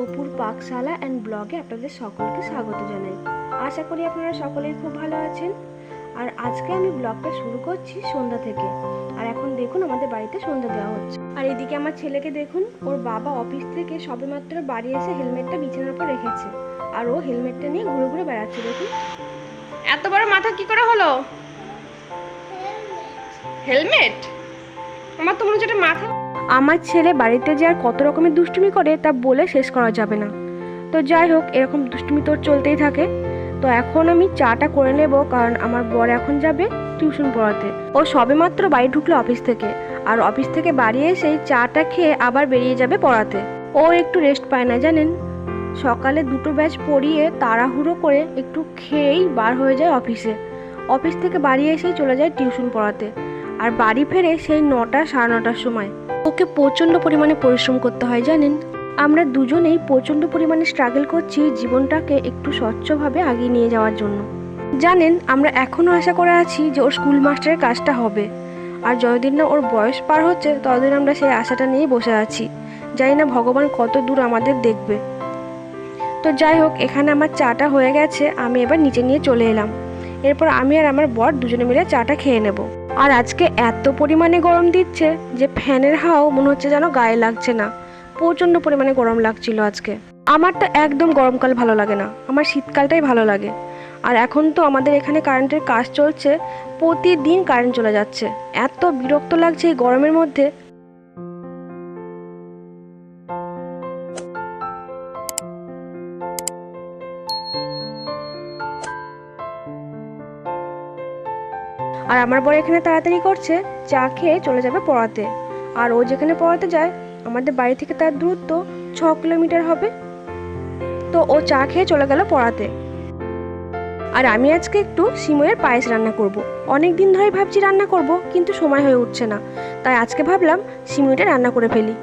অপুর পাকশালা অ্যান্ড ব্লগে আপনাদের সকলকে স্বাগত জানাই। আশা করি আপনারা সকলেই খুব ভালো আছেন। আর আজকে আমি ব্লগটা শুরু করছি সন্ধ্যা থেকে। আর এখন দেখুন আমাদের বাড়িতে সন্ধ্যা দেওয়া হচ্ছে। আর এদিকে আমার ছেলেকে দেখুন, ওর বাবা অফিস থেকে সবেমাত্র বাড়ি এসে হেলমেটটা বিছানার উপর রেখেছে, আর ও হেলমেটটা নিয়ে ঘুরে ঘুরে বেড়াচ্ছে। দেখুন এত বড় মাথা কি করে হলো? হেলমেট? আমার তো মনে হচ্ছে এটা মাথা। আমার ছেলে বাড়িতে যে আর কত রকমের দুষ্টুমি করে তা বলে শেষ করা যাবে না। তো যাই হোক, এরকম দুষ্টুমি তোর চলতেই থাকে। তো এখন আমি চাটা করে নেব, কারণ আমার বর এখন যাবে টিউশন পড়াতে। ও সবেমাত্র বাড়ি ঢুকলো অফিস থেকে, আর অফিস থেকে বাড়ি এসেই চাটা খেয়ে আবার বেরিয়ে যাবে পড়াতে। ও একটু রেস্ট পায় না জানেন, সকালে দুটো ব্যাচ পড়িয়ে তাড়াহুড়ো করে একটু খেয়েই বার হয়ে যায় অফিসে। অফিস থেকে বাড়ি এসেই চলে যায় টিউশন পড়াতে, আর বাড়ি ফেরে সেই 9টা সাড়ে 9টার সময়। ওকে প্রচণ্ড পরিমাণে পরিশ্রম করতে হয় জানেন। আমরা দুজনেই প্রচণ্ড পরিমাণে স্ট্রাগল করছি জীবনটাকে একটু স্বচ্ছভাবে আগিয়ে নিয়ে যাওয়ার জন্য। জানেন, আমরা এখনও আশা করে আছি যে ওর স্কুল মাস্টারের কাজটা হবে, আর যতদিন না ওর বয়স পার হচ্ছে ততদিন আমরা সেই আশাটা নিয়েই বসে আছি। জানি না ভগবান কত দূর আমাদের দেখবে। তো যাই হোক, এখানে আমার চাটা হয়ে গেছে, আমি এবার নিচে নিয়ে চলে এলাম। এরপর আমি আর আমার বর দুজনে মিলে চাটা খেয়ে নেব। আর আজকে এত পরিমাণে গরম দিচ্ছে যে ফ্যানের হাওয়াও মনে হচ্ছে যেন গায়ে লাগছে না। প্রচণ্ড পরিমাণে গরম লাগছিল আজকে। আমার তো একদম গরমকাল ভালো লাগে না, আমার শীতকালটাই ভালো লাগে। আর এখন তো আমাদের এখানে কারেন্টের কাজ চলছে, প্রতিদিন কারেন্ট চলে যাচ্ছে। এত বিরক্ত লাগছে এই গরমের মধ্যে। আর আমার বর এখানে তাড়াতাড়ি করছে, চা খেয়ে চলে যাবে পড়াতে। আর ও যেখানে পড়াতে যায় আমাদের বাড়ি থেকে তার দূরত্ব 6 কিলোমিটার হবে। তো ও চা খেয়ে চলে গেল পড়াতে। আর আমি আজকে একটু সিমইয়ের পায়েস রান্না করব। অনেক দিন ধরেই ভাবছি রান্না করব, কিন্তু সময় হয়ে উঠছে না। তাই আজকে ভাবলাম সিমইটা রান্না করে ফেলি।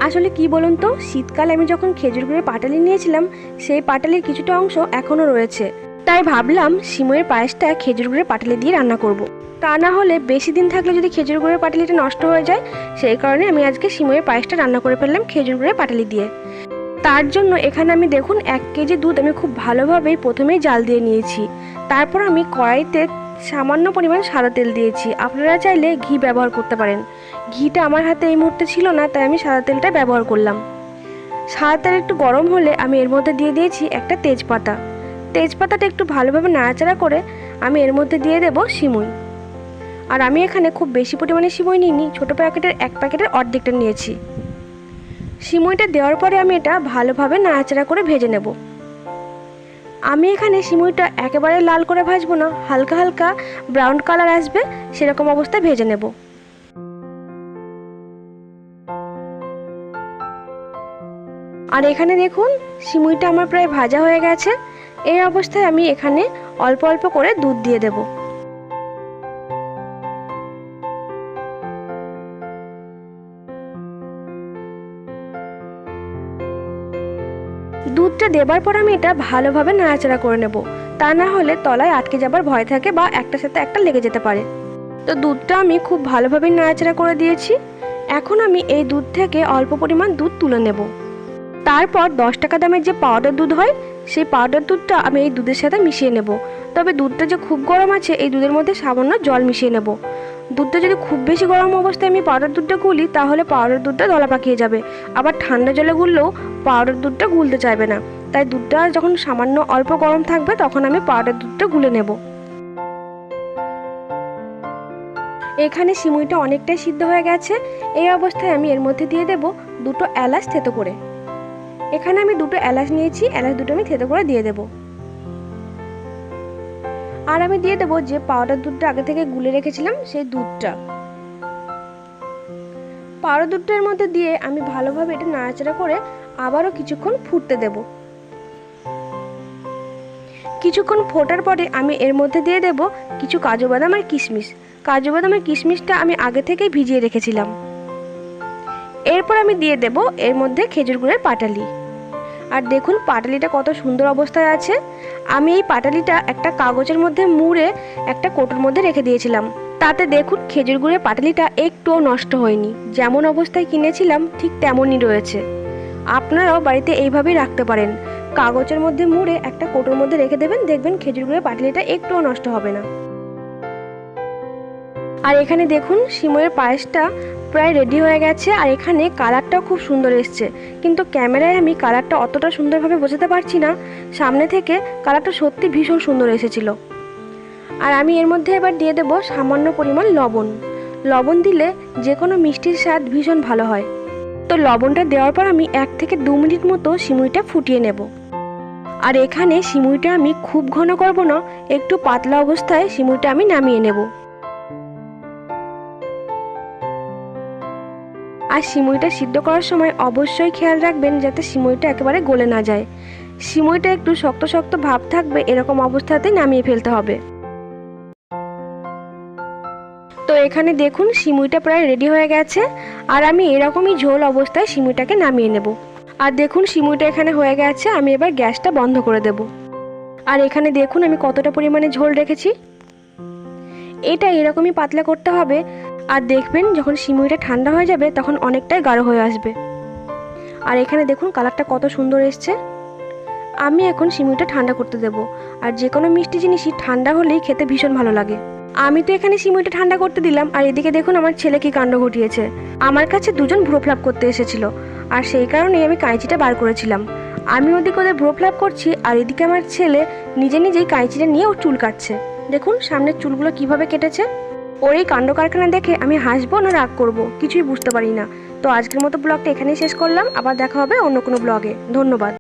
আসলে কি বলুন তো, শীতকালে আমি যখন খেজুর গুড়ের পাটালি নিয়েছিলাম, সেই পাটালির কিছুটা অংশ এখনও রয়েছে। তাই ভাবলাম সিমইয়ের পায়েসটা খেজুর গুড়ের পাটালি দিয়ে রান্না করব। তা না হলে বেশি দিন থাকলে যদি খেজুর গুড়ের পাটালিটা নষ্ট হয়ে যায়, সেই কারণে আমি আজকে সিমইয়ের পায়েসটা রান্না করে ফেললাম খেজুর গুড়ের পাটালি দিয়ে। তার জন্য এখানে আমি দেখুন 1 কেজি দুধ আমি খুব ভালোভাবেই প্রথমেই জাল দিয়ে নিয়েছি। তারপর আমি কড়াইতে সামান্য পরিমাণ সাদা তেল দিয়েছি। আপনারা চাইলে ঘি ব্যবহার করতে পারেন। ঘিটা আমার হাতে এই মুহূর্তে ছিল না, তাই আমি সাদা তেলটা ব্যবহার করলাম। সাদা তেল একটু গরম হলে আমি এর মধ্যে দিয়ে দিয়েছি একটা তেজপাতা। তেজপাতাটা একটু ভালোভাবে নাড়াচাড়া করে আমি এর মধ্যে দিয়ে দেব সিমই। আর আমি এখানে খুব বেশি পরিমাণে সিমই নিইনি, ছোটো প্যাকেটের 1 প্যাকেটের অর্ধেকটা নিয়েছি। সিমইটা দেওয়ার পরে আমি এটা ভালোভাবে নাড়াচাড়া করে ভেজে নেব। আমি এখানে সিমইটা একেবারে লাল করে ভাজবো না, হালকা হালকা ব্রাউন কালার আসবে সেরকম অবস্থায় ভেজে নেব। আর এখানে দেখুন সিমইটা আমার প্রায় ভাজা হয়ে গেছে। এই অবস্থায় আমি এখানে অল্প অল্প করে দুধ দিয়ে দেব। দুধটা দেবার পর আমি এটা ভালোভাবে নাড়াচাড়া করে নেব, তা না হলে তলায় আটকে যাবার ভয় থাকে বা একটার সাথে একটা লেগে যেতে পারে। তো দুধটা আমি খুব ভালোভাবে নাড়াচাড়া করে দিয়েছি। এখন আমি এই দুধ থেকে অল্প পরিমাণ দুধ তুলে নেব। তারপর 10 টাকা দামের যে পাউডার দুধ হয়, সেই পাউডার দুধটা আমি এই দুধের সাথে মিশিয়ে নেব। তবে দুধটা যে খুব গরম আছে, এই দুধের মধ্যে সামান্য জল মিশিয়ে নেব। দুধটা যদি খুব বেশি গরম অবস্থায় আমি পাউডার দুধটা গুলি, তাহলে পাউডার দুধটা দলা পাকিয়ে যাবে। আবার ঠান্ডা জলে গুললেও পাউডার দুধটা গুলতে চাইবে না। তাই দুধটা যখন সামান্য অল্প গরম থাকবে তখন আমি পাউডার দুধটা গুলে নেব। এখানে সিমইটা অনেকটাই সিদ্ধ হয়ে গেছে। এই অবস্থায় আমি এর মধ্যে দিয়ে দেব 2টো এলাচ থেতো করে। এখানে আমি 2টো এলাচ নিয়েছি, এলাচ দুটো আমি থেতো করে দিয়ে দেব। আর আমি দিয়ে দেবো যে পাউডার দুধটা আগে থেকে গুলে রেখেছিলাম সেই দুধটা। পাউডার দুধটার মধ্যে দিয়ে আমি ভালোভাবে এটা নাড়াচাড়া করে আবারও কিছুক্ষণ ফুটতে দেব। কিছুক্ষণ ফোটার পরে আমি এর মধ্যে দিয়ে দেব কিছু কাজু বাদাম আর কিশমিশ। কাজু বাদাম আর কিশমিশটা আমি আগে থেকেই ভিজিয়ে রেখেছিলাম। এরপর আমি দিয়ে দেব এর মধ্যে খেজুর গুড়ের পাটালি। আর দেখুন পাটালিটা কত সুন্দর অবস্থায় আছে। আমি এই পাটালিটা একটা কাগজের মধ্যে মুড়ে একটা কৌটোর মধ্যে রেখে দিয়েছিলাম। তাতে দেখুন খেজুর গুড়ের পাটালিটা একটুও নষ্ট হয়নি, যেমন অবস্থায় কিনেছিলাম ঠিক তেমনই রয়েছে। আপনারাও বাড়িতে এইভাবেই রাখতে পারেন। কাগজের মধ্যে মুড়ে একটা কৌটোর মধ্যে রেখে দেবেন, দেখবেন খেজুর গুড়ের পাটিলিটা একটুও নষ্ট হবে না। আর এখানে দেখুন সিমইয়ের পায়েসটা প্রায় রেডি হয়ে গেছে। আর এখানে কালারটাও খুব সুন্দর এসছে, কিন্তু ক্যামেরায় আমি কালারটা অতটা সুন্দরভাবে বোঝাতে পারছি না। সামনে থেকে কালারটা সত্যি ভীষণ সুন্দর এসেছিল। আর আমি এর মধ্যে এবার দিয়ে দেবো সামান্য পরিমাণ লবণ। লবণ দিলে যে কোনো মিষ্টির স্বাদ ভীষণ ভালো হয়। তো লবণটা দেওয়ার পর আমি 1 থেকে 2 মিনিট মতো সিমইটা ফুটিয়ে নেব। আর এখানে সিমইটা আমি খুব ঘন করব না, একটু পাতলা অবস্থায় সিমইটা আমি নামিয়ে নেব। আর সিমইটা সিদ্ধ করার সময় অবশ্যই খেয়াল রাখবেন যাতে সিমইটা একেবারে গলে না যায়। সিমইটা একটু শক্ত শক্ত ভাব থাকবে, এরকম অবস্থাতেই নামিয়ে ফেলতে হবে। তো এখানে দেখুন সিমইটা প্রায় রেডি হয়ে গেছে। আর আমি এরকমই ঝোল অবস্থায় সিমইটাকে নামিয়ে নেব। আর দেখুন সিমইটা এখানে হয়ে গেছে, আমি এবার গ্যাসটা বন্ধ করে দেব। আর এখানে দেখুন আমি কতটা পরিমাণে ঝোল রেখেছি। এটা এরকমই পাতলা করতে হবে। আর দেখবেন যখন সিমইটা ঠান্ডা হয়ে যাবে তখন অনেকটাই গাঢ় হয়ে আসবে। আর এখানে দেখুন কালারটা কত সুন্দর এসছে। আমি এখন সিমইটা ঠান্ডা করতে দেব। আর যে কোনো মিষ্টি জিনিসই ঠান্ডা হলেই খেতে ভীষণ ভালো লাগে। আমি তো এখানে সিমইটা ঠান্ডা করতে দিলাম, আর এদিকে দেখুন আমার ছেলে কি কাণ্ড ঘটিয়েছে। আমার কাছে দুজন ভ্রু ফ্ল্যাপ করতে এসেছিল, আর সেই কারণেই আমি কাঁচিটা বার করেছিলাম। আমি ওদিকে ওদের ভ্রু ফ্ল্যাপ করছি, আর এদিকে আমার ছেলে নিজে নিজেই কাঁচিটা নিয়ে ওর চুল কাটছে। দেখুন সামনের চুলগুলো কিভাবে কেটেছে। ওর এই কাণ্ড কারখানা দেখে আমি হাসবো না রাগ করব কিছুই বুঝতে পারি না। তো আজকের মতো ব্লগটা এখানেই শেষ করলাম। আবার দেখা হবে অন্য কোনো ব্লগে। ধন্যবাদ।